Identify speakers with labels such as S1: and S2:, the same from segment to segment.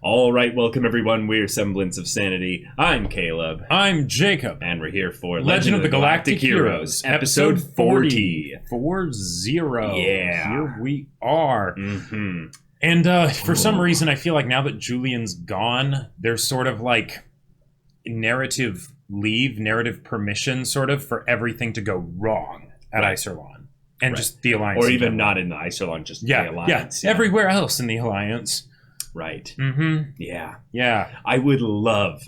S1: All right, welcome everyone. We're Semblance of Sanity. I'm Caleb.
S2: I'm Jacob.
S1: And we're here for
S2: Legend of the Galactic Heroes,
S1: episode 40.
S2: 40.
S1: Yeah.
S2: Here we are.
S1: Mm-hmm.
S2: And for some reason, I feel like now that Julian's gone, there's sort of like narrative permission sort of for everything to go wrong at Iserlon. And just the Alliance.
S1: Or even not in the Iserlon, just the Alliance.
S2: Yeah, everywhere else in the Alliance.
S1: Right.
S2: Mm-hmm.
S1: Yeah. I would love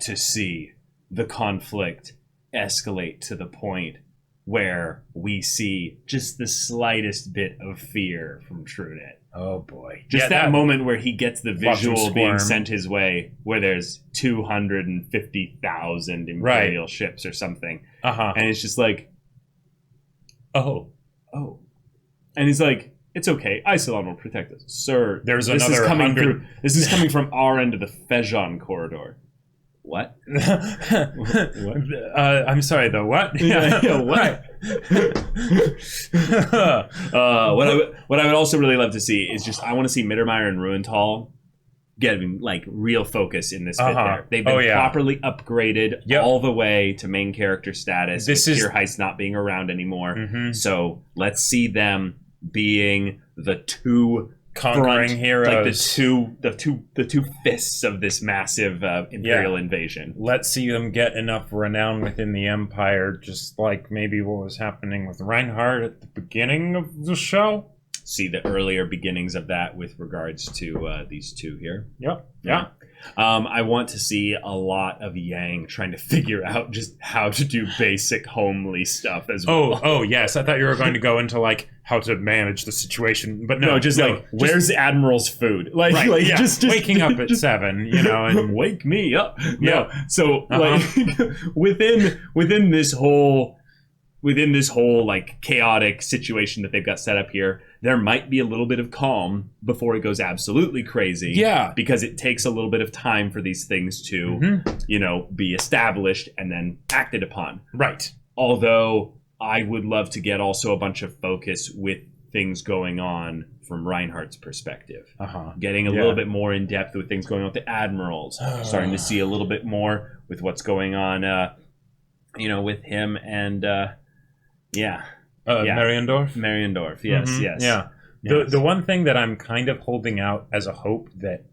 S1: to see the conflict escalate to the point where we see just the slightest bit of fear from TrueNet.
S2: Oh boy.
S1: Just that moment where he gets the visual being sent his way, where there's 250,000 Imperial ships or something. And it's just like, oh. And he's like, it's okay. Isolon will protect us, sir.
S2: This is
S1: coming from our end of the Fejon corridor. What?
S2: I'm sorry. The what?
S1: What? What I would also really love to see is I want to see Mittermeier and Ruenthal getting like real focus in this bit there. They've been properly upgraded all the way to main character status. This is Heist not being around anymore. So let's see them being the two
S2: conquering heroes,
S1: like the two fists of this massive Imperial invasion.
S2: Let's see them get enough renown within the Empire, just like maybe what was happening with Reinhardt at the beginning of the show.
S1: See the earlier beginnings of that with regards to these two here.
S2: Yeah.
S1: I want to see a lot of Yang trying to figure out just how to do basic homely stuff as well.
S2: Oh, yes. I thought you were going to go into like how to manage the situation, but no,
S1: where's Admiral's food? Just
S2: waking up at 7, and
S1: wake me up. No, so within this whole like chaotic situation that they've got set up here, there might be a little bit of calm before it goes absolutely crazy.
S2: Yeah.
S1: Because it takes a little bit of time for these things to, be established and then acted upon.
S2: Right.
S1: Although I would love to get also a bunch of focus with things going on from Reinhardt's perspective. Getting a little bit more in depth with things going on with the admirals. Starting to see a little bit more with what's going on, with him and... Mariendorf, yes.
S2: Yeah. The one thing that I'm kind of holding out as a hope that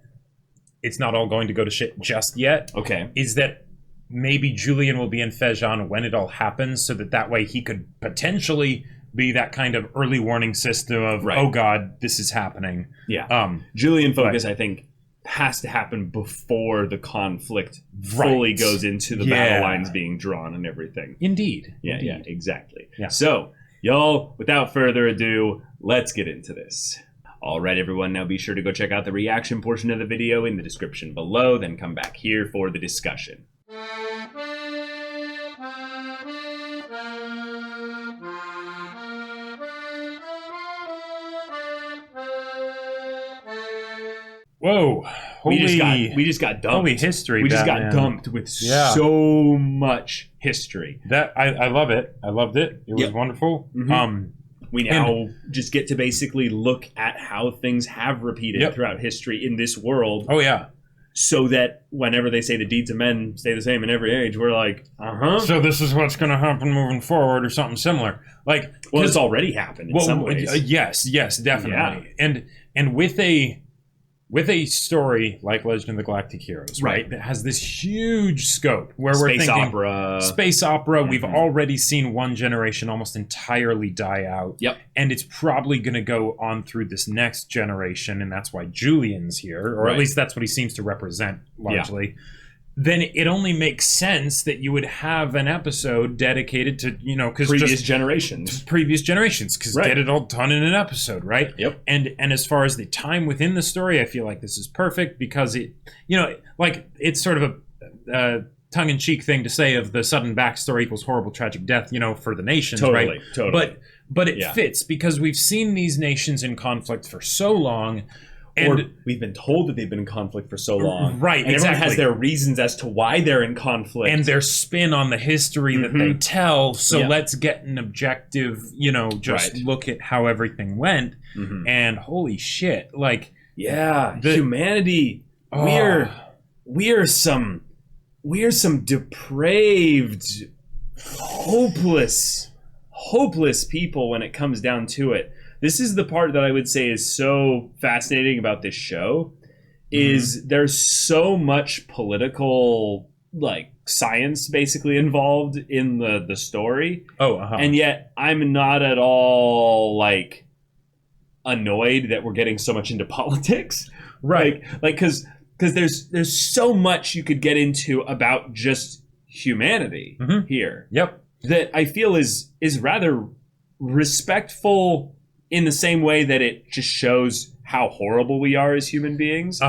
S2: it's not all going to go to shit just yet is that maybe Julian will be in Fejon when it all happens, so that way he could potentially be that kind of early warning system of, oh god, this is happening.
S1: Yeah. Julian focus, I think, has to happen before the conflict fully goes into the battle lines being drawn and everything.
S2: Indeed.
S1: Yeah, exactly. Yeah. So, y'all, without further ado, let's get into this. All right, everyone, now be sure to go check out the reaction portion of the video in the description below, then come back here for the discussion.
S2: Whoa!
S1: We just got dumped.
S2: Holy history!
S1: We just got dumped with so much history.
S2: That I love it. I loved it. It was wonderful.
S1: We now just get to basically look at how things have repeated throughout history in this world.
S2: Oh yeah.
S1: So that whenever they say the deeds of men stay the same in every age, we're like,
S2: So this is what's going to happen moving forward, or something similar. Like,
S1: well, it's already happened in some ways.
S2: Yes, definitely. Yeah. And with a story like Legend of the Galactic Heroes, right? That has this huge scope where we're thinking space opera. We've already seen one generation almost entirely die out.
S1: Yep.
S2: And it's probably going to go on through this next generation, and that's why Julian's here, or at least that's what he seems to represent largely. Then it only makes sense that you would have an episode dedicated to,
S1: previous generations,
S2: because get it all done in an episode, right?
S1: Yep.
S2: And as far as the time within the story, I feel like this is perfect because it, it's sort of a tongue-in-cheek thing to say of the sudden backstory equals horrible tragic death, for the nations, right?
S1: Totally.
S2: But it fits because we've seen these nations in conflict for so long.
S1: And we've been told that they've been in conflict for so long.
S2: Right,
S1: and everyone has their reasons as to why they're in conflict.
S2: And their spin on the history that they tell. So let's get an objective, look at how everything went. And holy shit,
S1: Humanity. We're some depraved, hopeless people when it comes down to it. This is the part that I would say is so fascinating about this show, is there's so much political science basically involved in the story. And yet I'm not at all annoyed that we're getting so much into politics.
S2: Right.
S1: Because there's so much you could get into about just humanity here.
S2: Yep.
S1: That I feel is rather respectful in the same way that it just shows how horrible we are as human beings.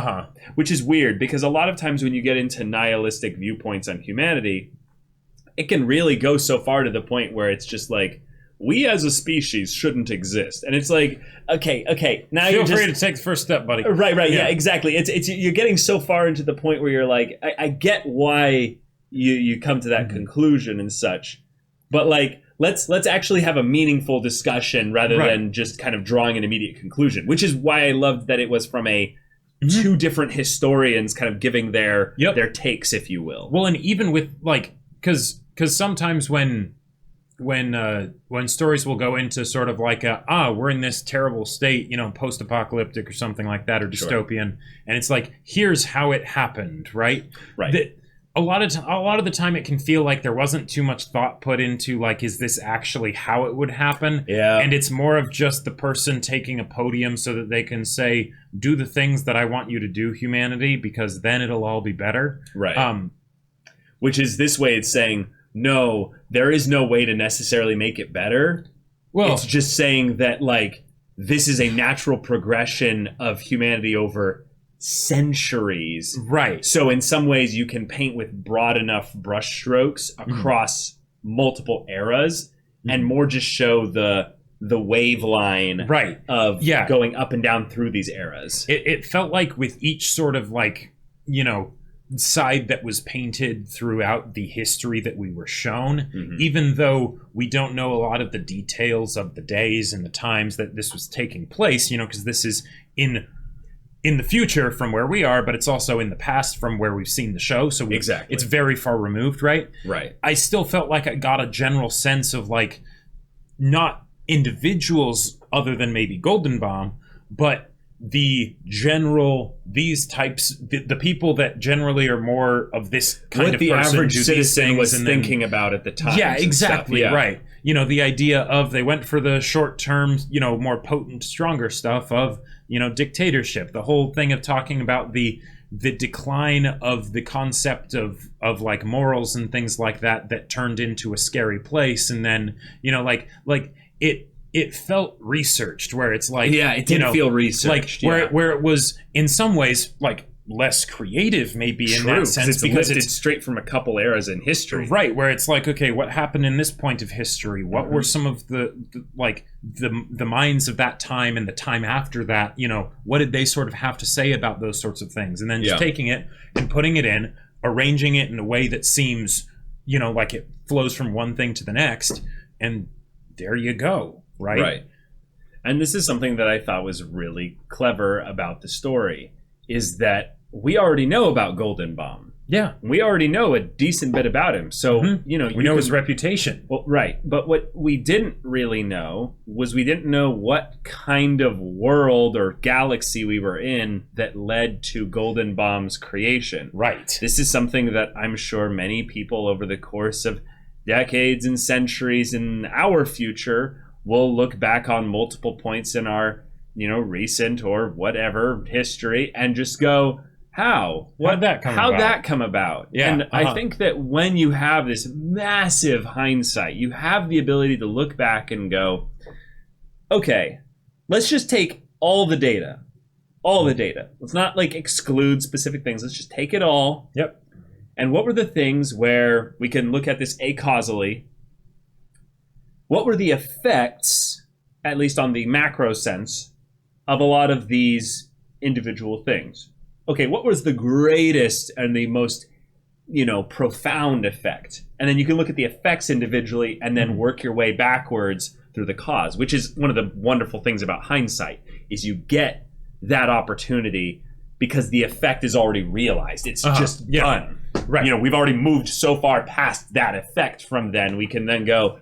S1: Which is weird, because a lot of times when you get into nihilistic viewpoints on humanity, it can really go so far to the point where it's just we as a species shouldn't exist. And it's okay, now
S2: feel free to take the first step, buddy.
S1: Right, yeah, exactly. It's you're getting so far into the point where you're I get why you come to that conclusion and such. But let's actually have a meaningful discussion rather than just kind of drawing an immediate conclusion, which is why I loved that it was from two different historians kind of giving their takes, if you will.
S2: Well, and even with because sometimes when stories will go into sort of we're in this terrible state, post-apocalyptic or something like that, or dystopian, and it's here's how it happened, right? A lot of the time it can feel like there wasn't too much thought put into is this actually how it would happen?
S1: Yeah.
S2: And it's more of just the person taking a podium so that they can say, do the things that I want you to do, humanity, because then it'll all be better.
S1: Right. Which is this way it's saying, no, there is no way to necessarily make it better. Well, it's just saying that this is a natural progression of humanity over centuries.
S2: Right.
S1: So in some ways you can paint with broad enough brushstrokes across multiple eras and more just show the wave line of going up and down through these eras.
S2: It felt like with each sort of side that was painted throughout the history that we were shown, even though we don't know a lot of the details of the days and the times that this was taking place, because this is in the future from where we are, but it's also in the past from where we've seen the show. So it's very far removed, right?
S1: Right.
S2: I still felt like I got a general sense of not individuals other than maybe Golden Bomb, but the people that generally are more of this kind
S1: what
S2: of
S1: the
S2: person
S1: average citizen was thinking about at the time.
S2: Yeah, exactly, right. The idea of they went for the short term, more potent, stronger stuff of, dictatorship. The whole thing of talking about the decline of the concept of morals and things like that turned into a scary place. And then, it felt researched, where it's
S1: it didn't feel researched,
S2: where it was in some ways less creative, maybe in that sense,
S1: because it's straight from a couple eras in history,
S2: right? Where it's okay, what happened in this point of history? What were some of the minds of that time and the time after that? What did they sort of have to say about those sorts of things? And then just taking it and putting it in, arranging it in a way that seems, like it flows from one thing to the next, and there you go. Right.
S1: And this is something that I thought was really clever about the story, is that we already know about Golden Bomb.
S2: Yeah.
S1: We already know a decent bit about him. So,
S2: we know his reputation.
S1: Well, right. But what we didn't really know was we didn't know what kind of world or galaxy we were in that led to Golden Bomb's creation.
S2: Right.
S1: This is something that I'm sure many people over the course of decades and centuries in our future we'll look back on multiple points in our, recent or whatever history and just go, how'd that come about?
S2: Yeah.
S1: And I think that when you have this massive hindsight, you have the ability to look back and go, okay, let's just take all the data. Let's not exclude specific things. Let's just take it all.
S2: Yep.
S1: And what were the things where we can look at this acausally? What were the effects, at least on the macro sense, of a lot of these individual things? Okay, what was the greatest and the most, profound effect? And then you can look at the effects individually and then work your way backwards through the cause, which is one of the wonderful things about hindsight, is you get that opportunity because the effect is already realized. It's just done. Right. You know, we've already moved so far past that effect from then. We can then go,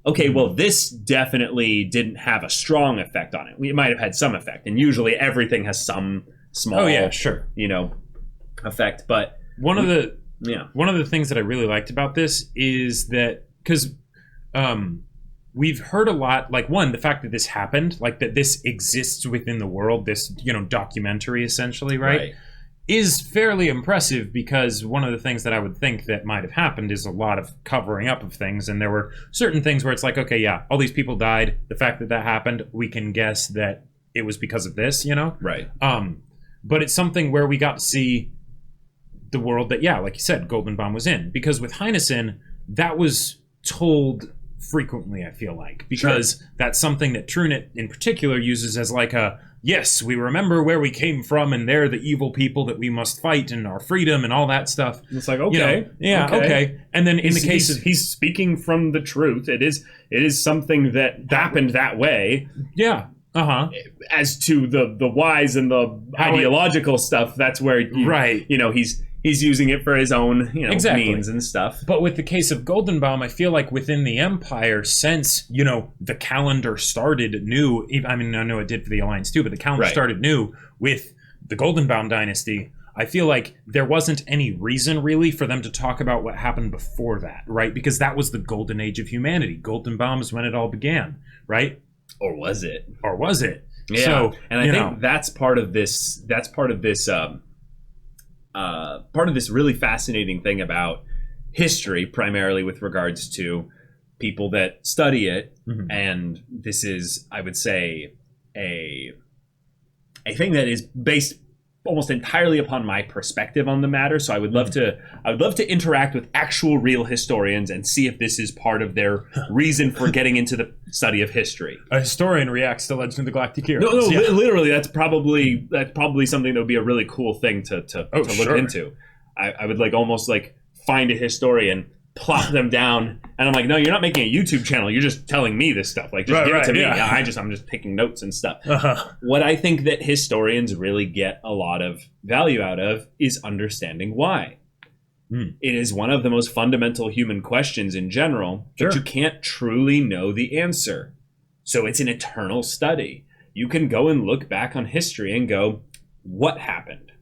S1: okay, well, this definitely didn't have a strong effect on it. We might have had some effect. And usually everything has some small, you know, effect. But
S2: one of the things that I really liked about this is that, because we've heard a lot, like, one, the fact that this happened, like that this exists within the world, this, you know, documentary essentially, right? Is fairly impressive, because one of the things that I would think that might have happened is a lot of covering up of things. And there were certain things where it's like, okay, yeah, all these people died. The fact that that happened, we can guess that it was because of this, you know?
S1: Right.
S2: But it's something where we got to see the world that, yeah, like you said, Goldenbaum was in. Because with Heinesen, that was told frequently, I feel like. Because that's something that Trunet in particular uses as like a, yes, we remember where we came from, and they're the evil people that we must fight, and our freedom and all that stuff.
S1: It's like, okay,
S2: you know, okay. And then in the case of,
S1: he's speaking from the truth. It is something that happened that way.
S2: Yeah.
S1: As to the whys and the ideological stuff, that's where you know, he's using it for his own, you know, means and stuff.
S2: But with the case of Goldenbaum, I feel like within the Empire, since, you know, the calendar started new, I mean, I know it did for the Alliance too, but the calendar started new with the Goldenbaum dynasty, I feel like there wasn't any reason really for them to talk about what happened before that, right? Because that was the golden age of humanity. Goldenbaum is when it all began, right?
S1: Or was it?
S2: Yeah. So,
S1: and I think that's part of this really fascinating thing about history, primarily with regards to people that study it. And this is, I would say, a thing that is based almost entirely upon my perspective on the matter. So I would love to interact with actual real historians and see if this is part of their reason for getting into the study of history.
S2: A historian reacts to Legend of the Galactic Heroes.
S1: No, literally, that's probably something that would be a really cool thing to look into. I would like almost like find a historian, plop them down, and I'm like, no, you're not making a YouTube channel. You're just telling me this stuff. Like, just give it to me. Yeah, I'm just taking notes and stuff. What I think that historians really get a lot of value out of is understanding why. It is one of the most fundamental human questions in general, but you can't truly know the answer. So it's an eternal study. You can go and look back on history and go, what happened?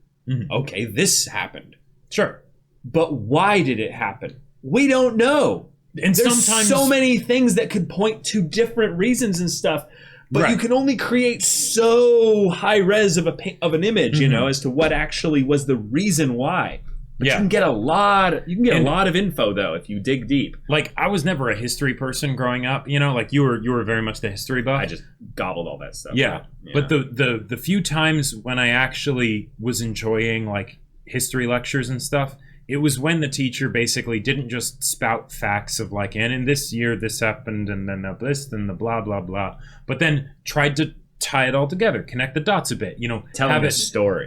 S1: Okay, this happened.
S2: Sure.
S1: But why did it happen? We don't know. And there's sometimes so many things that could point to different reasons and stuff, but you can only create so high res of an image, you know, as to what actually was the reason why. But you can get a lot of info though if you dig deep.
S2: Like, I was never a history person growing up, you know, like you were very much the history buff.
S1: I just gobbled all that stuff.
S2: Yeah. But the few times when I actually was enjoying like history lectures and stuff, it was when the teacher basically didn't just spout facts of like, and in this year this happened, and then this, and the blah, blah, blah, but then tried to tie it all together, connect the dots a bit, you know,
S1: telling a story.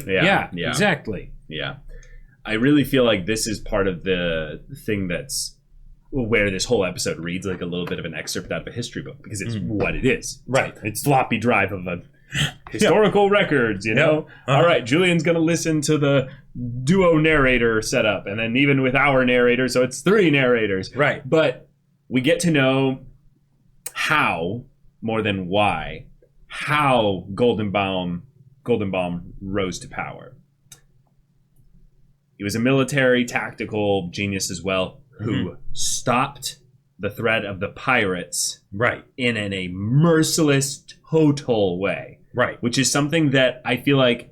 S2: Yeah, exactly.
S1: Yeah. I really feel like this is part of the thing that's where this whole episode reads like a little bit of an excerpt out of a history book, because it's what it is.
S2: Right.
S1: It's floppy drive of a historical records, you know. All right, Julian's gonna listen to the duo narrator setup, and then even with our narrator, so it's 3 narrators,
S2: right?
S1: But we get to know how, more than why, how Goldenbaum rose to power. He was a military tactical genius as well, who stopped the threat of the pirates in a merciless, total way.
S2: Right.
S1: Which is something that I feel like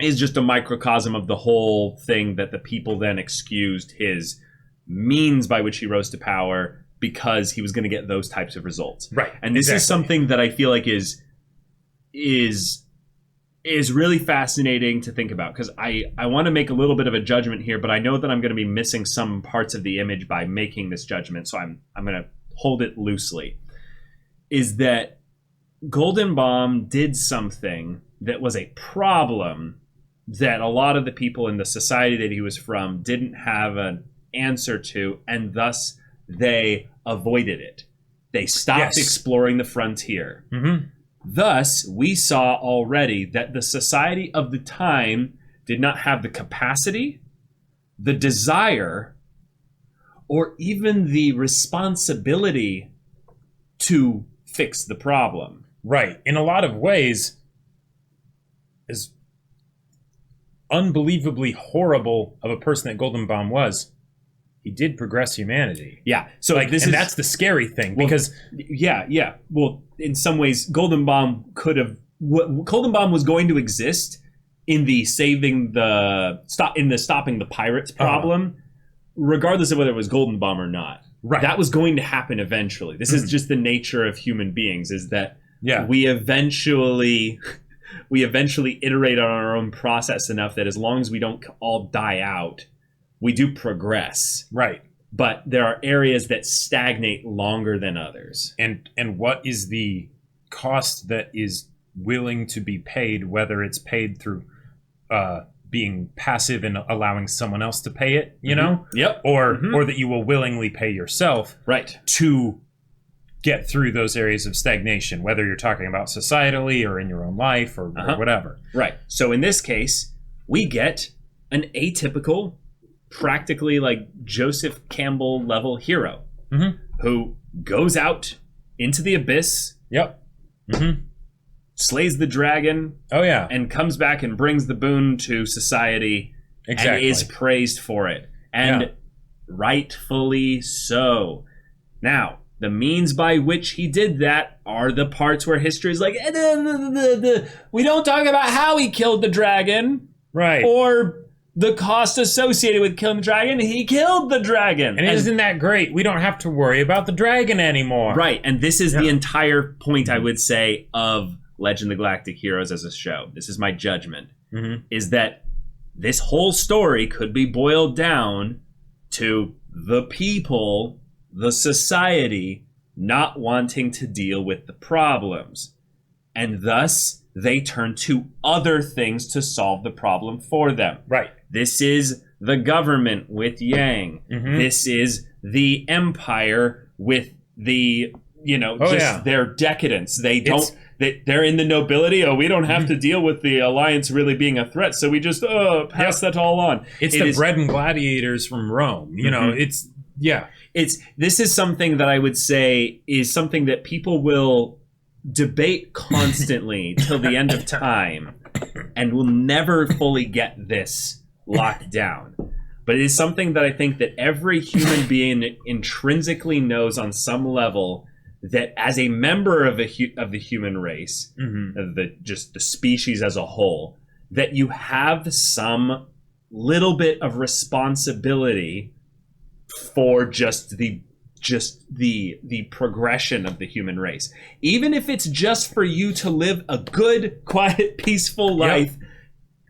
S1: is just a microcosm of the whole thing, that the people then excused his means by which he rose to power because he was going to get those types of results.
S2: Right.
S1: And this is something that I feel like is really fascinating to think about, because I want to make a little bit of a judgment here, but I know that I'm going to be missing some parts of the image by making this judgment, so I'm going to hold it loosely. Is that Goldenbaum did something that was a problem that a lot of the people in the society that he was from didn't have an answer to, and thus they avoided it. They stopped exploring the frontier. Thus, we saw already that the society of the time did not have the capacity, the desire, or even the responsibility to fix the problem.
S2: Right. In a lot of ways, as unbelievably horrible of a person that Golden Bomb was, he did progress humanity.
S1: Yeah. So
S2: that's the scary thing, because
S1: yeah. Well, in some ways, Golden Bomb was going to exist in the stopping the pirates problem, regardless of whether it was Golden Bomb or not.
S2: Right.
S1: That was going to happen eventually. This is just the nature of human beings, is that we eventually iterate on our own process enough that as long as we don't all die out, we do progress.
S2: Right.
S1: But there are areas that stagnate longer than others.
S2: And what is the cost that is willing to be paid, whether it's paid through being passive and allowing someone else to pay it, you know?
S1: Yep.
S2: Or that you will willingly pay yourself to get through those areas of stagnation, whether you're talking about societally or in your own life or whatever.
S1: Right. So in this case, we get an atypical, practically like Joseph Campbell level hero who goes out into the abyss.
S2: Yep.
S1: Slays the dragon.
S2: Oh, yeah.
S1: And comes back and brings the boon to society.
S2: Exactly.
S1: And is praised for it. And rightfully so. Now, the means by which he did that are the parts where history is like, we don't talk about how he killed the dragon.
S2: Right.
S1: Or the cost associated with killing the dragon. He killed the dragon.
S2: And isn't that great? We don't have to worry about the dragon anymore.
S1: Right. And this is the entire point, I would say, of Legend of the Galactic Heroes as a show. This is my judgment. Is that this whole story could be boiled down to the people, the society, not wanting to deal with the problems. And thus, they turn to other things to solve the problem for them.
S2: Right.
S1: This is the government with Yang. This is the empire with the, their decadence. They're in the nobility. Oh, we don't have to deal with the alliance really being a threat, so we just pass that all on.
S2: It's bred and gladiators from Rome. You know,
S1: this is something that I would say is something that people will debate constantly till the end of time, and will never fully get this locked down. But it is something that I think that every human being intrinsically knows on some level, that as a member of the human race, of the species as a whole, that you have some little bit of responsibility for just the progression of the human race, even if it's just for you to live a good, quiet, peaceful life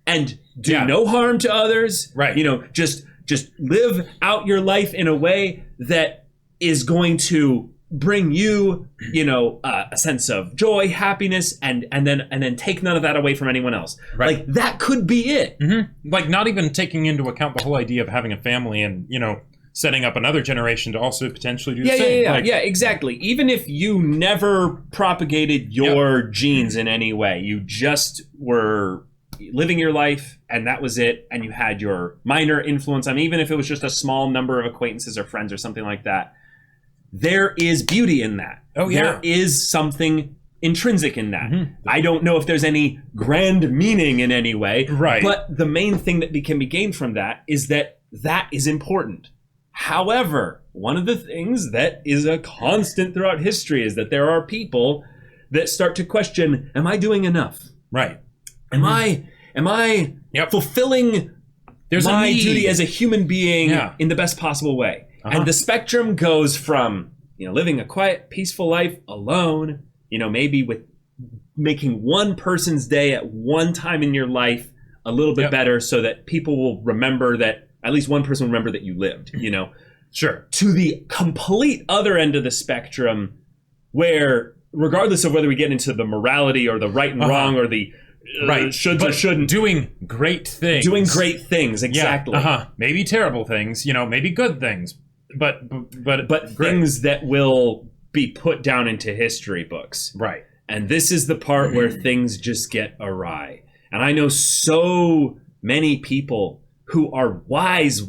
S1: and do no harm to others.
S2: Right.
S1: Just live out your life in a way that is going to bring you, a sense of joy, happiness, and then take none of that away from anyone else.
S2: Right.
S1: Like, that could be it.
S2: Like, not even taking into account the whole idea of having a family and, setting up another generation to also potentially do the same.
S1: Yeah, exactly. Even if you never propagated your genes in any way, you just were living your life and that was it, and you had your minor influence, even if it was just a small number of acquaintances or friends or something like that, there is beauty in that.
S2: Oh, yeah.
S1: There is something intrinsic in that. I don't know if there's any grand meaning in any way, but the main thing that can be gained from that is that is important. However, one of the things that is a constant throughout history is that there are people that start to question, am I doing enough?
S2: Right.
S1: Am I fulfilling my duty as a human being in the best possible way? And the spectrum goes from, living a quiet, peaceful life alone, maybe with making one person's day at one time in your life a little bit better, so that people will remember that, at least one person will remember that you lived,
S2: Sure.
S1: To the complete other end of the spectrum, where regardless of whether we get into the morality or the right and wrong or the shoulds or shouldn't,
S2: doing great things.
S1: Exactly.
S2: Maybe terrible things, maybe good things, but
S1: things that will be put down into history books.
S2: Right.
S1: And this is the part where things just get awry. And I know so many people who are wise,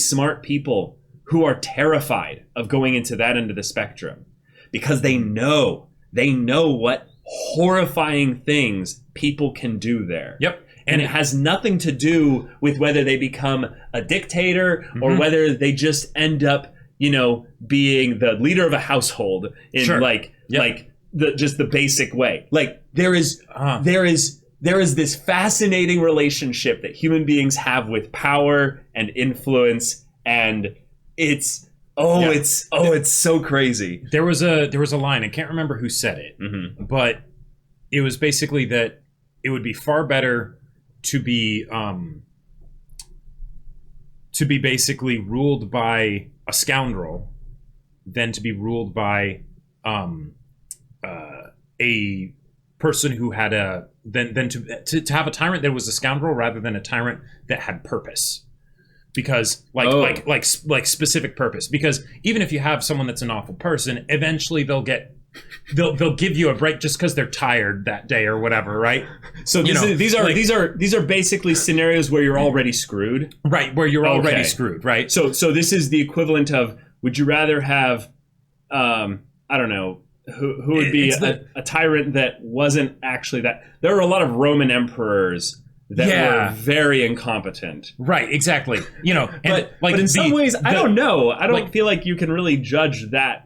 S1: smart people who are terrified of going into that end of the spectrum because they know what horrifying things people can do there.
S2: Yep.
S1: And it has nothing to do with whether they become a dictator or whether they just end up, being the leader of a household in the basic way. Like there is this fascinating relationship that human beings have with power and influence, and it's so crazy.
S2: There was a line, I can't remember who said it, but it was basically that it would be far better to be basically ruled by a scoundrel than to be ruled by a person who had than to have a tyrant that was a scoundrel rather than a tyrant that had purpose. Because like specific purpose. Because even if you have someone that's an awful person, eventually they'll give you a break just because they're tired that day or whatever, right?
S1: So these are basically scenarios where you're already screwed,
S2: right? Where you're already screwed, right?
S1: So this is the equivalent of: would you rather have, I don't know, who would be a tyrant that wasn't actually that? There are a lot of Roman emperors that were very incompetent,
S2: right? Exactly.
S1: But in some ways, I don't know. I don't feel like you can really judge that.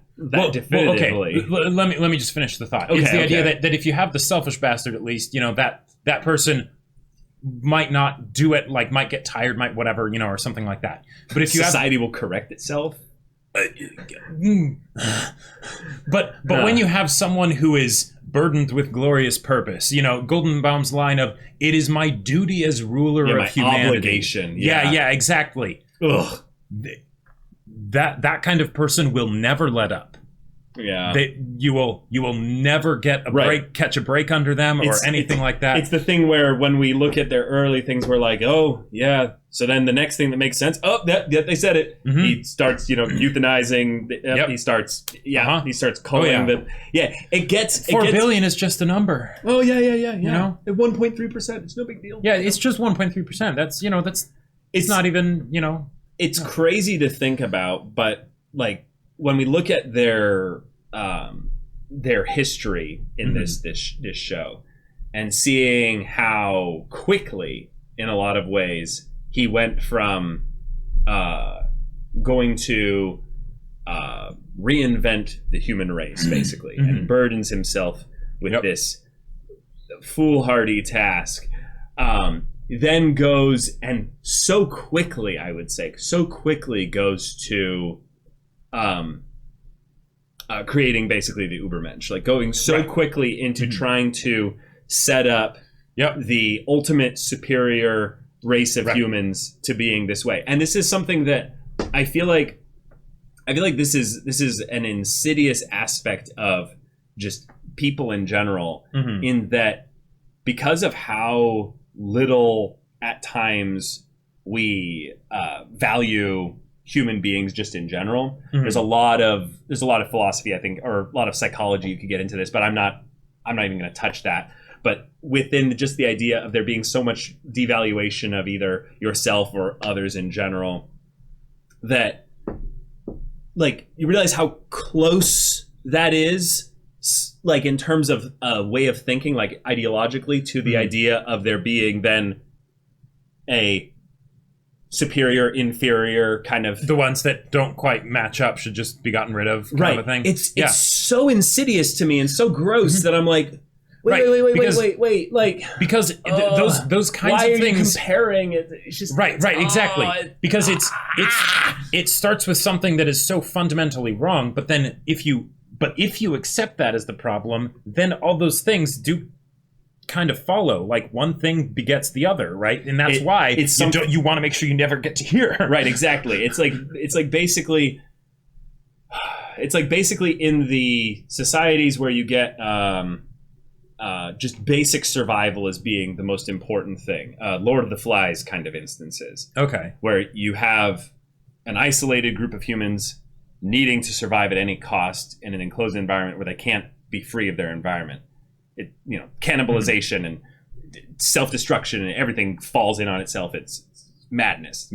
S1: Definitively.
S2: Well, okay. Let me just finish the thought. It's the idea that if you have the selfish bastard, at least that person might not do it, might get tired, might whatever, or something like that. But if
S1: society will correct itself.
S2: But when you have someone who is burdened with glorious purpose, Goldenbaum's line of "It is my duty as ruler of humanity."
S1: Obligation.
S2: Yeah, exactly.
S1: Ugh.
S2: That kind of person will never let up.
S1: Yeah.
S2: You will never get a break, catch a break under them or anything like that.
S1: It's the thing where when we look at their early things, we're like, oh yeah. So then the next thing that makes sense, they said it. Mm-hmm. He starts, euthanizing. He starts, he starts calling them. Yeah, it gets
S2: 4 billion is just a number.
S1: Oh yeah. At 1.3%, it's no big deal.
S2: Yeah, it's just 1.3%. That's it's not even
S1: It's crazy to think about, but when we look at their history in this show, and seeing how quickly, in a lot of ways, he went from going to reinvent the human race, basically, and burdens himself with this foolhardy task. Then goes and so quickly goes to creating basically the Ubermensch, going so quickly into trying to set up the ultimate superior race of humans to being this way. And this is something that I feel like this is an insidious aspect of just people in general, in that because of how little at times we value human beings just in general. There's a lot of philosophy, I think, or a lot of psychology you could get into this, but I'm not even going to touch that. But within just the idea of there being so much devaluation of either yourself or others in general, that you realize how close that is, in terms of a way of thinking, ideologically, to the idea of there being then a superior, inferior kind of...
S2: The ones that don't quite match up should just be gotten rid of, kind of a thing.
S1: It's so insidious to me and so gross that I'm like, wait.
S2: Because those kinds
S1: why
S2: of
S1: are
S2: things...
S1: you comparing it? It's just...
S2: Right, exactly. Because it starts with something that is so fundamentally wrong, but then if you accept that as the problem, then all those things do kind of follow. One thing begets the other, right? And that's why you want to make sure you never get to here.
S1: Right, exactly. It's basically in the societies where you get just basic survival as being the most important thing. Lord of the Flies kind of instances.
S2: Okay.
S1: Where you have an isolated group of humans needing to survive at any cost in an enclosed environment where they can't be free of their environment. cannibalization and self-destruction and everything falls in on itself. It's madness.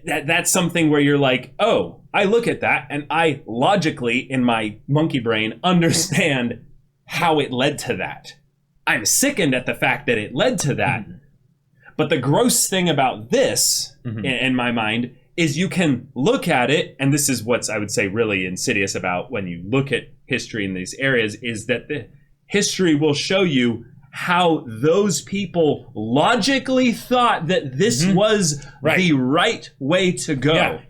S1: That's something where you're like, oh, I look at that and I logically in my monkey brain understand how it led to that. I'm sickened at the fact that it led to that. But the gross thing about this, in my mind, is you can look at it, and this is what's, I would say, really insidious about when you look at history in these areas, is that the history will show you how those people logically thought that this was the right way to go. Yeah,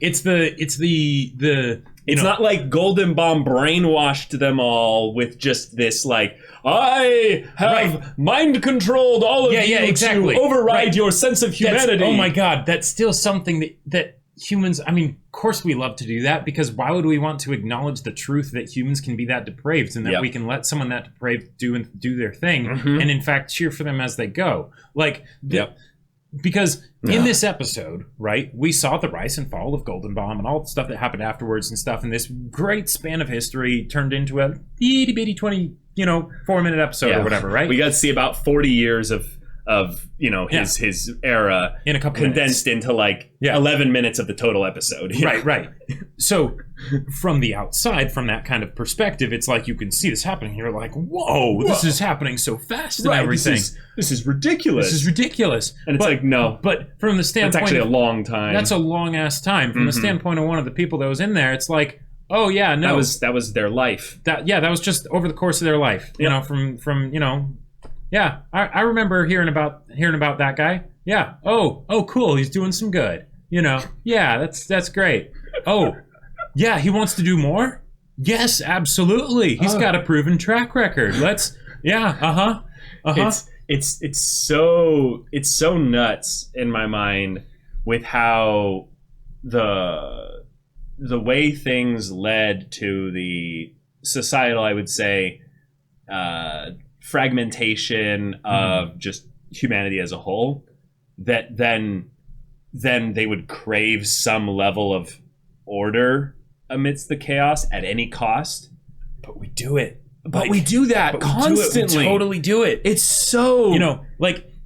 S2: it's
S1: not like Golden Bomb brainwashed them all with just this like, I have mind controlled all of you to override your sense of humanity.
S2: Oh my God, that's still something that humans, I mean, of course we love to do that, because why would we want to acknowledge the truth that humans can be that depraved, and that we can let someone that depraved do their thing, and in fact cheer for them as they go. Like, because in this episode, right, we saw the rise and fall of Golden Bomb and all the stuff that happened afterwards and stuff, and this great span of history turned into a itty bitty 4-minute episode or whatever, right?
S1: We got to see about 40 years of his era
S2: in a couple
S1: condensed
S2: minutes.
S1: into like 11 minutes of the total episode.
S2: Right. So from the outside, from that kind of perspective, it's like you can see this happening. You're like, whoa, this is happening so fast and everything.
S1: This is ridiculous.
S2: And
S1: it's like, no.
S2: But from the standpoint,
S1: that's actually a long time.
S2: That's a long ass time. From the standpoint of one of the people that was in there, it's like, oh yeah, no,
S1: that was their life.
S2: That was just over the course of their life. You know, from Yeah, I remember hearing about that guy. Yeah. Oh, cool. He's doing some good. Yeah, that's great. Oh, yeah. He wants to do more. Yes, absolutely. He's got a proven track record.
S1: It's so nuts in my mind with how the way things led to the societal, I would say, fragmentation of just humanity as a whole, that then they would crave some level of order amidst the chaos at any cost.
S2: But we do it.
S1: But we do that constantly.
S2: We totally do it.
S1: It's so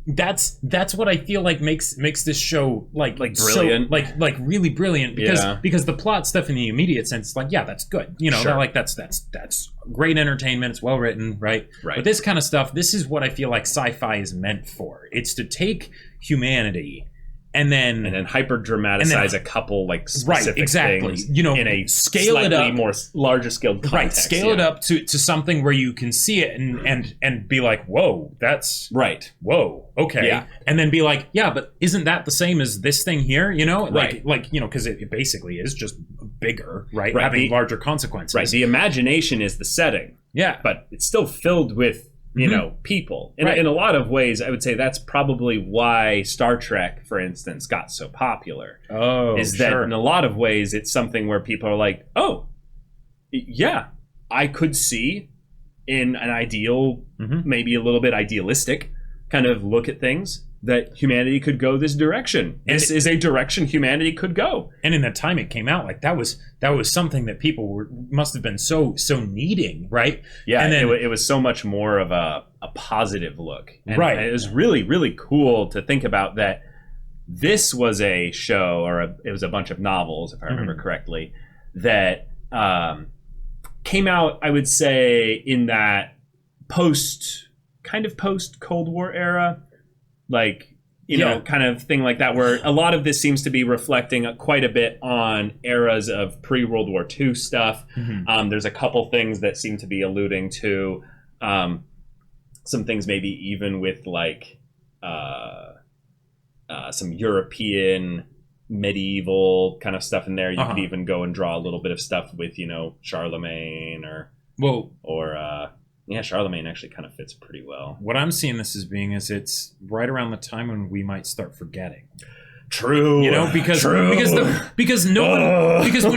S2: that's what I feel like makes this show like
S1: brilliant,
S2: so, like really brilliant, because the plot stuff in the immediate sense, like, that's good, like that's great entertainment, it's well written, right? But this kind of stuff, this is what I feel like sci-fi is meant for. It's to take humanity and then
S1: hyper dramatize a couple like specific things,
S2: in
S1: a
S2: scale it up,
S1: more larger scale context.
S2: Right, scale it up to something where you can see it and be like, whoa, that's
S1: right.
S2: Whoa, okay, and then be like, yeah, but isn't that the same as this thing here? Because it basically is just bigger, right? Having larger consequences.
S1: Right. The imagination is the setting.
S2: Yeah,
S1: but it's still filled with people. In a lot of ways, I would say that's probably why Star Trek, for instance, got so popular. That in a lot of ways, it's something where people are like, oh, yeah, I could see in an ideal, maybe a little bit idealistic kind of look at things, that humanity could go this direction. This is a direction humanity could go.
S2: And in the time it came out, like that was something that people must have been so needing, right?
S1: Yeah,
S2: and then,
S1: it was so much more of a positive look. And it was really, really cool to think about that this was a show, it was a bunch of novels, if I remember correctly, that came out, I would say, in that post Cold War era, kind of thing like that, where a lot of this seems to be reflecting quite a bit on eras of pre-World War II stuff. There's a couple things that seem to be alluding to some things maybe even with some European medieval kind of stuff in there. You could even go and draw a little bit of stuff with, Charlemagne Charlemagne actually kind of fits pretty well.
S2: What I'm seeing this as being is it's right around the time when we might start forgetting.
S1: True.
S2: Because when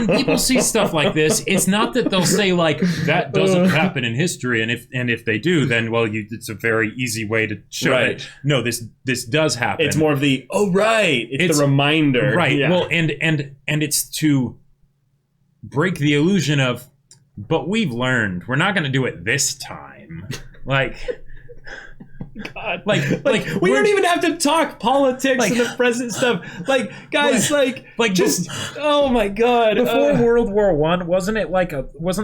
S2: people see stuff like this, it's not that they'll say like that doesn't happen in history, and if they do, then it's a very easy way to show that no, this does happen.
S1: It's more of the it's the reminder,
S2: right? Yeah. Well, and it's to break the illusion of but we've learned we're not going to do it this time. Like,
S1: God, like we don't even have to talk politics and the present stuff. Like, guys, like just oh my God.
S2: Before World War I, wasn't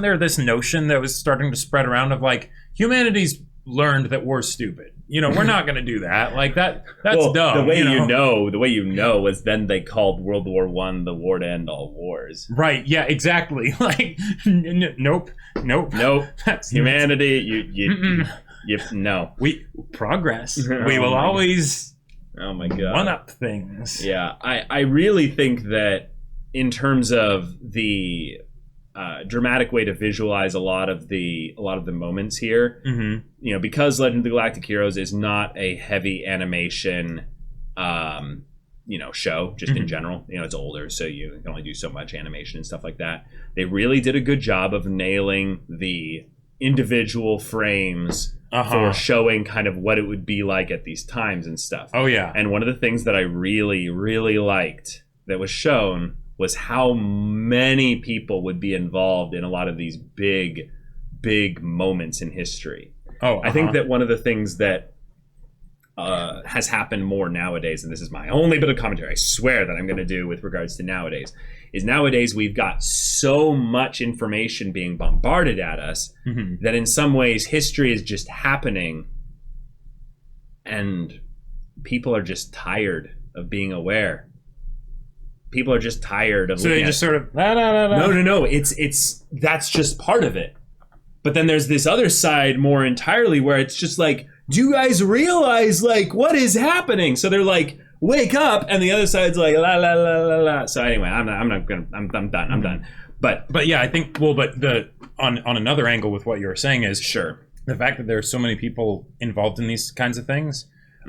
S2: there this notion that was starting to spread around of like humanity's learned that we're stupid. We're not going to do that. Like that's dumb.
S1: The way the way was then they called World War I the war to end all wars.
S2: Right. Yeah. Exactly. Like, nope.
S1: That's humanity. No.
S2: We progress. We will always.
S1: Oh my God.
S2: One up things.
S1: Yeah. I really think that in terms of the dramatic way to visualize a lot of the moments here, because Legend of the Galactic Heroes is not a heavy animation show just in general. It's older, so you can only do so much animation and stuff like that. They really did a good job of nailing the individual frames for showing kind of what it would be like at these times and stuff.
S2: Oh yeah.
S1: And one of the things that I really, really liked that was shown was how many people would be involved in a lot of these big moments in history. I think that one of the things that has happened more nowadays, and this is my only bit of commentary, I swear that I'm going to do with regards to nowadays, is nowadays we've got so much information being bombarded at us that in some ways history is just happening and people are just tired of being aware. People are just tired of.
S2: So they just sort of
S1: no. It's that's just part of it. But then there's this other side more entirely where it's just like, do you guys realize like what is happening? So they're like, wake up, and the other side's like la la la la la. So anyway, I'm done. But
S2: yeah, I think on another angle with what you were saying is the fact that there are so many people involved in these kinds of things.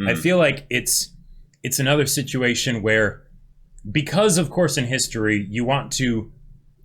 S2: I feel like it's another situation where, because of course in history you want to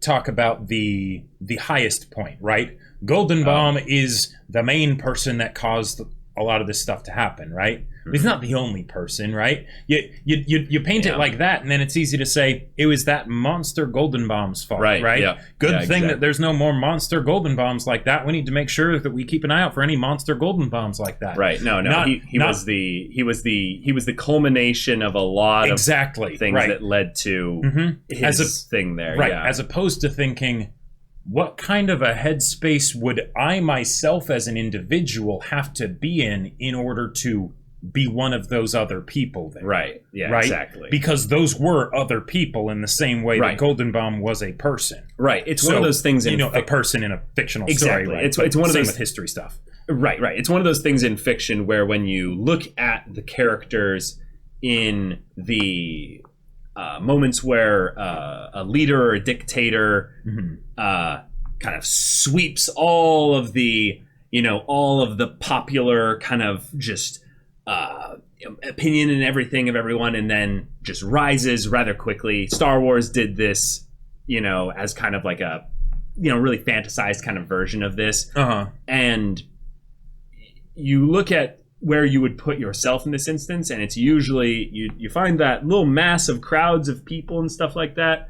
S2: talk about the highest point, right? Golden Bomb is the main person that caused a lot of this stuff to happen, right? He's not the only person, right? You paint it like that, and then it's easy to say it was that monster Golden Bomb's fault, right? Yeah. Good thing that there's no more monster Golden Bombs like that. We need to make sure that we keep an eye out for any monster Golden Bombs like that.
S1: Right? No. He was the culmination of a lot of things that led to his thing there.
S2: Right. Yeah. As opposed to thinking, what kind of a headspace would I myself as an individual have to be in order to be one of those other people there?
S1: Right. Yeah,
S2: right?
S1: Exactly.
S2: Because those were other people in the same way that Golden Bomb was a person.
S1: Right. It's one of those things
S2: a person in a fictional story. Right?
S1: It's one of those
S2: with history stuff.
S1: Right. It's one of those things in fiction where when you look at the characters in the moments where a leader or a dictator kind of sweeps all of the popular kind of just opinion and everything of everyone, and then just rises rather quickly. Star Wars did this, as kind of like a, really fantasized kind of version of this. And you look at where you would put yourself in this instance, and it's usually you find that little mass of crowds of people and stuff like that.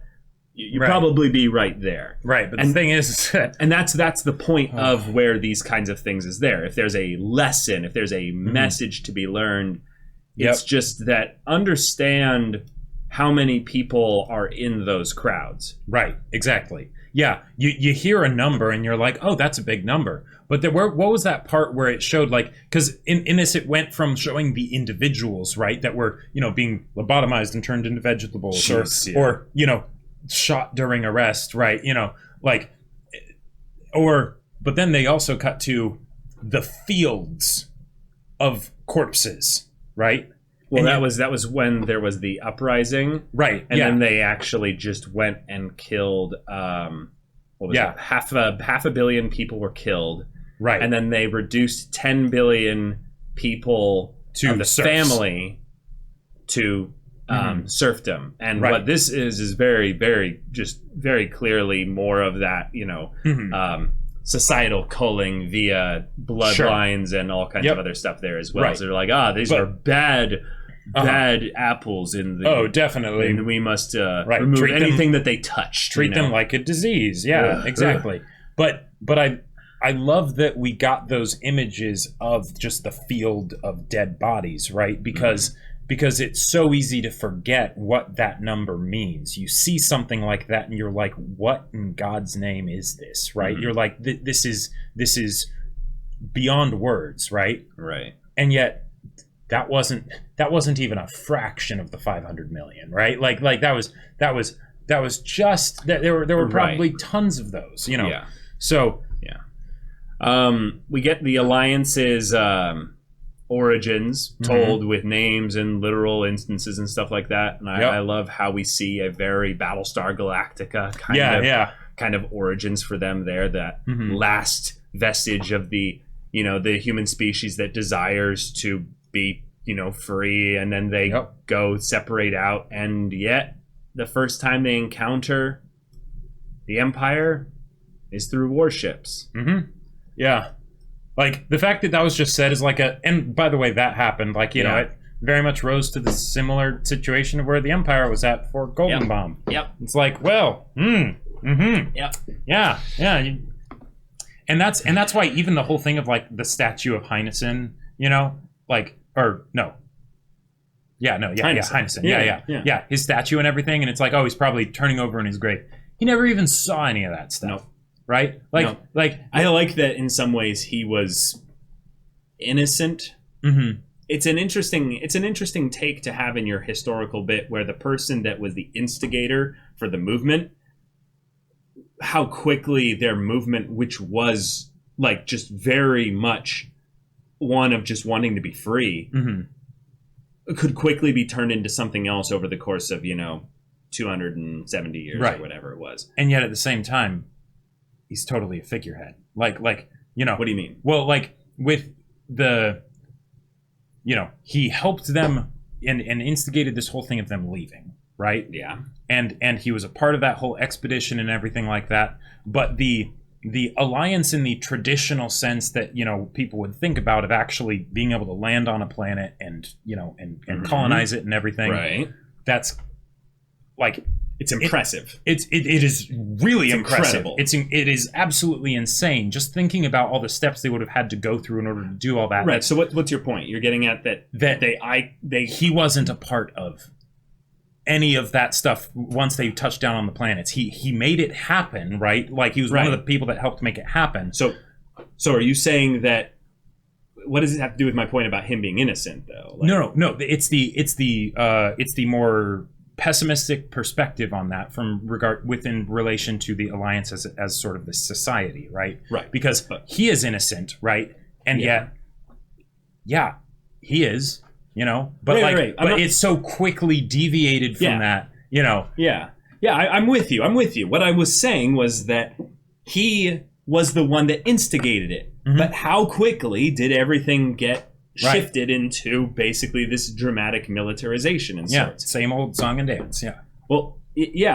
S1: You'd probably be right there.
S2: Right. But the thing is,
S1: and that's the point of where these kinds of things is there. If there's a lesson, if there's a message to be learned, it's just that understand how many people are in those crowds.
S2: Right. Exactly. Yeah. You hear a number and you're like, oh, that's a big number. But what was that part where it showed, like, because in this it went from showing the individuals, right, that were, being lobotomized and turned into vegetables, or shot during arrest, right? But then they also cut to the fields of corpses, right?
S1: Well, that was when there was the uprising,
S2: right?
S1: And then they actually just went and killed half a billion people were killed,
S2: right?
S1: And then they reduced 10 billion people
S2: to
S1: the family to serfdom. And what this is very, very, just very clearly more of that, societal culling via bloodlines and all kinds of other stuff there as well. So they're like, these are bad apples in the...
S2: definitely.
S1: And we must remove anything that they touch.
S2: Treat them like a disease. Yeah, exactly. But I love that we got those images of just the field of dead bodies, right? Because it's so easy to forget what that number means. You see something like that and you're like, what in God's name is this, right? You're like, this is beyond words, right?
S1: Right.
S2: And yet that wasn't even a fraction of the 500 million, right? Like that was just that there were probably tons of those, you know.
S1: Yeah.
S2: So
S1: we get the Alliance's origins told with names and literal instances and stuff like that, and I love how we see a very Battlestar Galactica kind of origins for them there. That last vestige of the human species that desires to be free, and then they go separate out, and yet the first time they encounter the Empire is through warships.
S2: Yeah. Like, the fact that was just said is like and by the way, that happened, like, you know, it very much rose to the similar situation of where the Empire was at for Golden Bomb.
S1: Yep.
S2: It's like, well,
S1: Yep.
S2: Yeah. And that's why even the whole thing of, like, the statue of Heinesen, Heinesen. Yeah. His statue and everything, and it's like, oh, he's probably turning over in his grave. He never even saw any of that stuff.
S1: No.
S2: Right?
S1: I like that in some ways he was innocent. It's an interesting take to have in your historical bit, where the person that was the instigator for the movement, how quickly their movement, which was like just very much one of just wanting to be free, could quickly be turned into something else over the course of 270 years or whatever it was.
S2: And yet at the same time, he's totally a figurehead. Like, what
S1: do you mean?
S2: Well, like, with the, he helped them and instigated this whole thing of them leaving, right?
S1: Yeah.
S2: And he was a part of that whole expedition and everything like that. But the Alliance, in the traditional sense that, people would think about, of actually being able to land on a planet and, and colonize it and everything.
S1: Right.
S2: That's, like...
S1: It's impressive.
S2: It is really impressive.
S1: Incredible.
S2: It is absolutely insane. Just thinking about all the steps they would have had to go through in order to do all that.
S1: Right. So what's your point? You're getting at that
S2: he wasn't a part of any of that stuff once they touched down on the planets. He made it happen, right? Like, he was one of the people that helped make it happen.
S1: So are you saying that? What does it have to do with my point about him being innocent, though?
S2: Like, no. It's the more pessimistic perspective on that within relation to the Alliance as sort of this society, right?
S1: Right.
S2: Because he is innocent, right? And yet, he is, but but it's so quickly deviated from that,
S1: Yeah, I'm with you. What I was saying was that he was the one that instigated it, but how quickly did everything get shifted into basically this dramatic militarization and sorts.
S2: Same old song and dance.
S1: Well,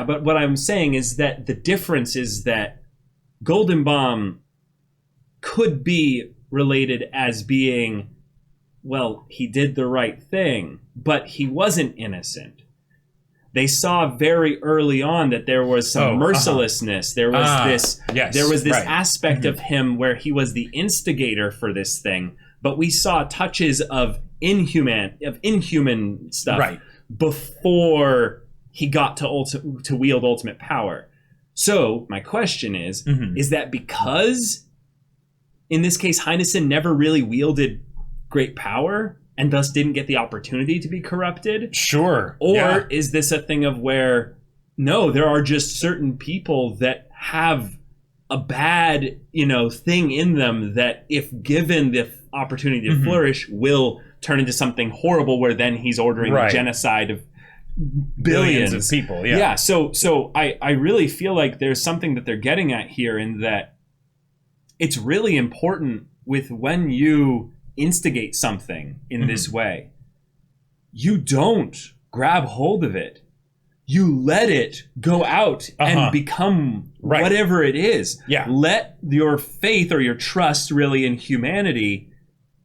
S1: but what I'm saying is that the difference is that Golden Bomb could be related as being, well, he did the right thing, but he wasn't innocent. They saw very early on that there was some mercilessness. There was this aspect of him where he was the instigator for this thing. But we saw touches of inhuman stuff before he got to wield ultimate power. So my question is that because, in this case, Heinesen never really wielded great power and thus didn't get the opportunity to be corrupted?
S2: Sure.
S1: Or is this a thing of where, no, there are just certain people that have a bad, thing in them that, if given the opportunity to flourish, will turn into something horrible, where then he's ordering the genocide of billions
S2: of people.
S1: So I really feel like there's something that they're getting at here, in that it's really important with when you instigate something in this way, you don't grab hold of it. You let it go out and become whatever it is. Let your faith or your trust really in humanity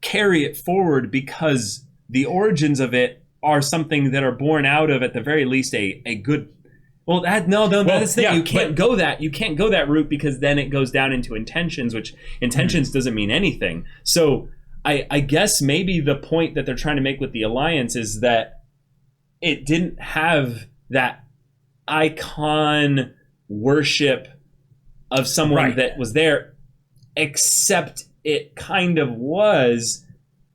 S1: carry it forward, because the origins of it are something that are born out of, at the very least, a good, Well, that's the thing. You can't go that route because then it goes down into intentions, which intentions doesn't mean anything. So I guess maybe the point that they're trying to make with the Alliance is that it didn't have that icon worship of someone that was there, except it kind of was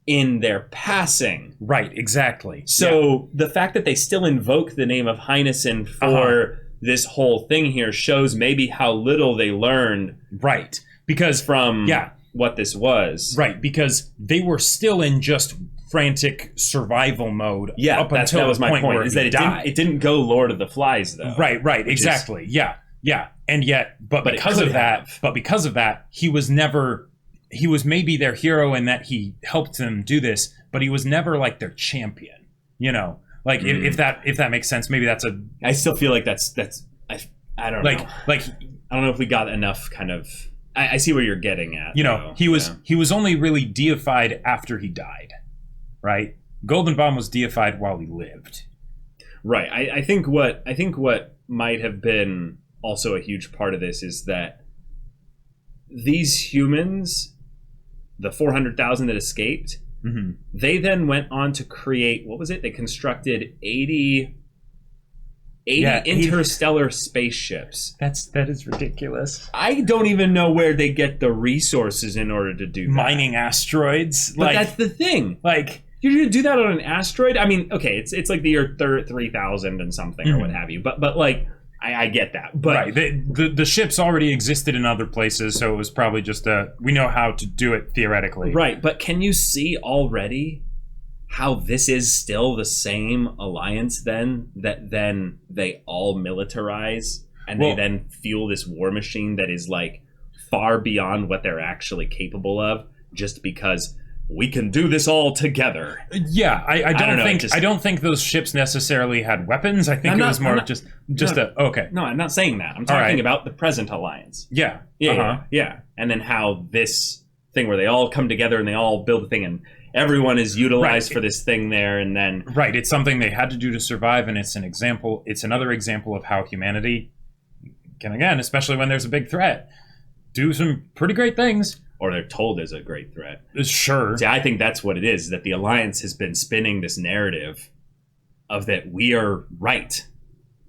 S1: in their passing.
S2: Right, exactly.
S1: So the fact that they still invoke the name of Heinesen for this whole thing here shows maybe how little they learned.
S2: Right. Because
S1: from what this was.
S2: Right, because they were still in just frantic survival mode up until
S1: that was
S2: the
S1: my point
S2: where
S1: is that it didn't go Lord of the Flies though.
S2: Right, exactly. Yeah. And yet but because of that, he was maybe their hero in that he helped them do this, but he was never like their champion. You know? Like if that makes sense, maybe that's
S1: I still feel like that's I don't know.
S2: Like
S1: I don't know if we got enough kind of I see where you're getting at.
S2: You know, he was only really deified after he died. Right? Golden Bomb was deified while he lived.
S1: Right. I think what might have been also a huge part of this is that these humans, the 400,000 that escaped, they then went on to create, what was it? They constructed 80 interstellar spaceships.
S2: That is ridiculous.
S1: I don't even know where they get the resources in order to do that.
S2: Mining asteroids.
S1: But that's the thing.
S2: Like,
S1: you're going to do that on an asteroid? I mean, okay, it's like the year 3000 and something or what have you. But like, I get that. But
S2: the ships already existed in other places, so it was probably just we know how to do it theoretically.
S1: Right, but can you see already how this is still the same alliance then, that then they all militarize and they then fuel this war machine that is like far beyond what they're actually capable of just because we can do this all together.
S2: Yeah, I don't think those ships necessarily had weapons. I think it was more just okay.
S1: No, I'm not saying that. I'm talking about the present alliance.
S2: Yeah.
S1: Yeah. And then how this thing where they all come together and they all build a thing and everyone is utilized for this thing there, and then
S2: it's something they had to do to survive, and it's another example of how humanity can, again, especially when there's a big threat, do some pretty great things.
S1: Or they're told there's a great threat.
S2: Sure.
S1: See, I think that's what it is, that the Alliance has been spinning this narrative of that we are right.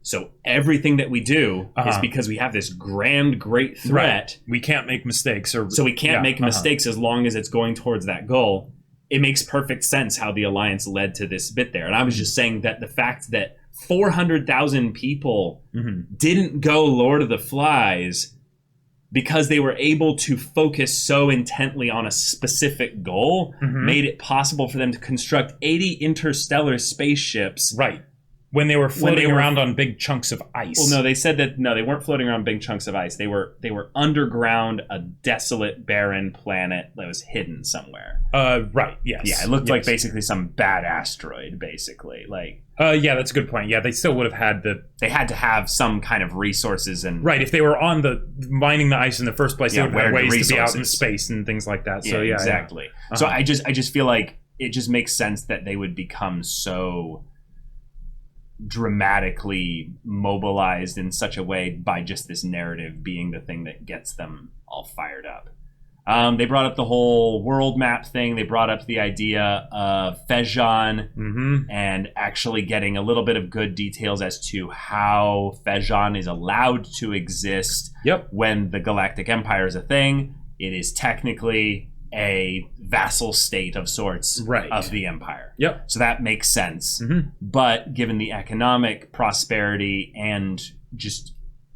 S1: So everything that we do is because we have this grand, great threat.
S2: Right. We can't make mistakes.
S1: So we can't make mistakes as long as it's going towards that goal. It makes perfect sense how the Alliance led to this bit there. And I was just saying that the fact that 400,000 people didn't go Lord of the Flies because they were able to focus so intently on a specific goal made it possible for them to construct 80 interstellar spaceships.
S2: Right. When they were floating around on big chunks of ice.
S1: Well, no, they said that they weren't floating around big chunks of ice. They were underground, a desolate, barren planet that was hidden somewhere.
S2: Right. Yes.
S1: Yeah, it looked like basically some bad asteroid, basically. Like.
S2: Yeah, that's a good point. Yeah, they still would have had
S1: They had to have some kind of resources and.
S2: Right. If they were on mining the ice in the first place, they would have ways to be out in space and things like that. So
S1: exactly. So I just feel like it just makes sense that they would become so dramatically mobilized in such a way by just this narrative being the thing that gets them all fired up. They brought up the whole world map thing. They brought up the idea of Fejan and actually getting a little bit of good details as to how Fejan is allowed to exist when the Galactic Empire is a thing. It is technically a vassal state of sorts of the Empire. So that makes sense. But given the economic prosperity and just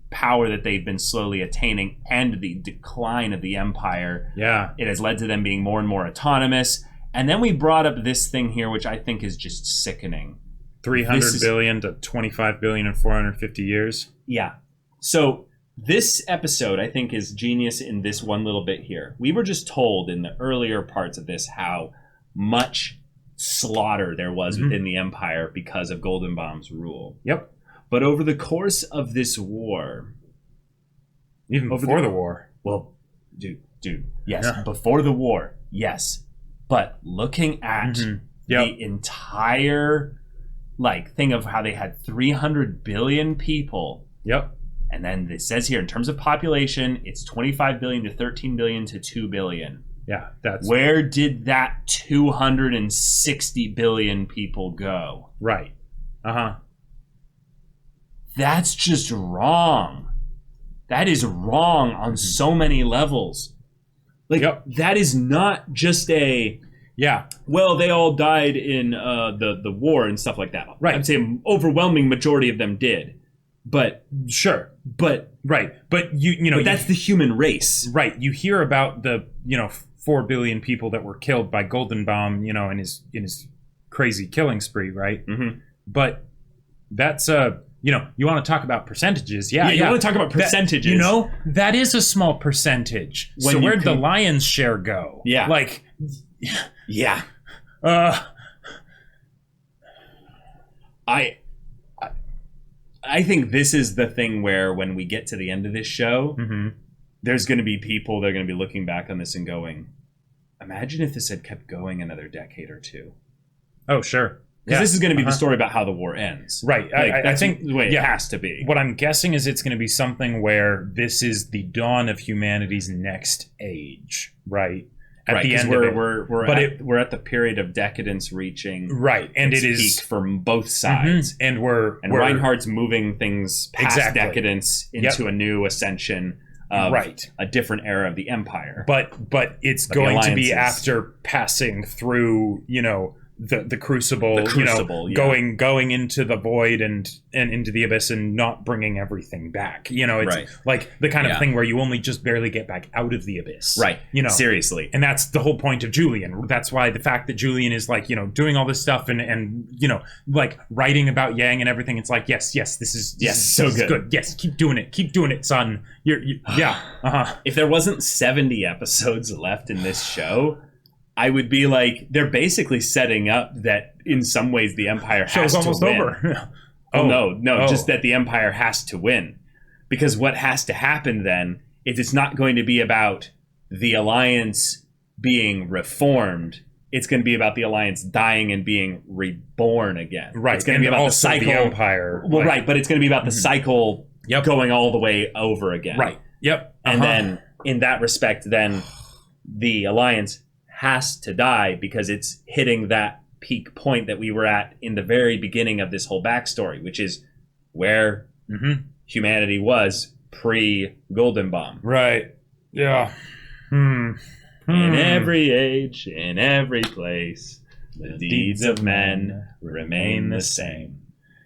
S1: power that they've been slowly attaining and the decline of the Empire, it has led to them being more and more autonomous. And then we brought up this thing here, which I think is just sickening.
S2: 300 billion to 25 billion in 450 years.
S1: Yeah. So this episode, I think, is genius in this one little bit here. We were just told in the earlier parts of this how much slaughter there was within the Empire because of Golden Bomb's rule. But over the course of this war...
S2: Even before the war.
S1: Well, dude, yes. Before the war, yes. But looking at the entire like thing of how they had 300 billion people.
S2: Yep.
S1: And then it says here, in terms of population, it's 25 billion to 13 billion to 2 billion.
S2: Yeah, that's...
S1: Where did that 260 billion people go?
S2: Right. Uh-huh.
S1: That's just wrong. That is wrong on so many levels. Like, that is not just a...
S2: Yeah.
S1: Well, they all died in the war and stuff like that.
S2: Right.
S1: I'd say an overwhelming majority of them did. But...
S2: Sure.
S1: But...
S2: Right. But, you know...
S1: But that's the human race.
S2: Right. You hear about the, 4 billion people that were killed by Goldenbaum, in his crazy killing spree, right?
S1: Mm-hmm.
S2: But that's you want to talk about percentages. Yeah,
S1: you want to talk about percentages.
S2: That is a small percentage. So where'd the lion's share go?
S1: Yeah.
S2: Like,
S1: yeah. I think this is the thing where when we get to the end of this show, there's going to be people that are going to be looking back on this and going, imagine if this had kept going another decade or two.
S2: Oh, sure.
S1: Because this is going to be the story about how the war ends.
S2: Right.
S1: I think the way it has to be.
S2: What I'm guessing is it's going to be something where this is the dawn of humanity's next age, right? At the end of it.
S1: We're at the period of decadence reaching
S2: and it is
S1: peak from both sides.
S2: And
S1: Reinhardt's moving things past decadence into a new ascension of a different era of the empire.
S2: But it's going to be after passing through, the crucible, going into the void and into the abyss and not bringing everything back. It's like the kind of thing where you only just barely get back out of the abyss.
S1: Right. Seriously.
S2: And that's the whole point of Julian. That's why the fact that Julian is like, doing all this stuff and like writing about Yang and everything. It's like, yes, this is
S1: so good.
S2: Yes, keep doing it, son.
S1: If there wasn't 70 episodes left in this show, I would be like, they're basically setting up that in some ways the Empire has to win. Show's almost over. No, just that the Empire has to win. Because what has to happen then is it's not going to be about the Alliance being reformed. It's going to be about the Alliance dying and being reborn again.
S2: Right.
S1: It's going to be about the cycle.
S2: The Empire.
S1: Well, right, but it's going to be about the cycle going all the way over again.
S2: Right. Yep.
S1: And then in that respect, then the Alliance has to die because it's hitting that peak point that we were at in the very beginning of this whole backstory, which is where humanity was pre-Goldenbaum.
S2: Right. Yeah.
S1: In every age, in every place, the deeds of men remain the same.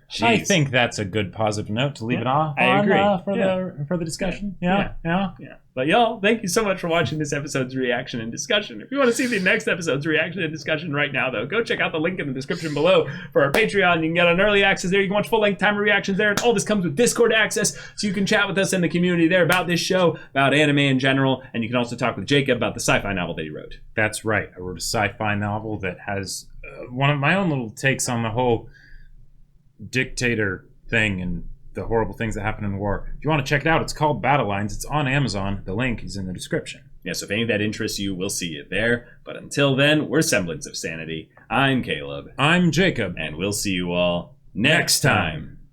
S1: Jeez.
S2: I think that's a good positive note to leave it off.
S1: I agree.
S2: For the discussion. Yeah.
S1: But y'all, thank you so much for watching this episode's reaction and discussion. If you want to see the next episode's reaction and discussion right now, though, go check out the link in the description below for our Patreon. You can get an early access there. You can watch full-length timer reactions there. And all this comes with Discord access, so you can chat with us in the community there about this show, about anime in general, and you can also talk with Jacob about the sci-fi novel that he wrote.
S2: That's right. I wrote a sci-fi novel that has one of my own little takes on the whole dictator thing and the horrible things that happen in war. If you want to check it out, it's called Battle Lines. It's on Amazon. The link is in the description.
S1: Yeah, so if any of that interests you, we'll see it there. But until then, we're Semblance of Sanity. I'm Caleb.
S2: I'm Jacob.
S1: And we'll see you all next time.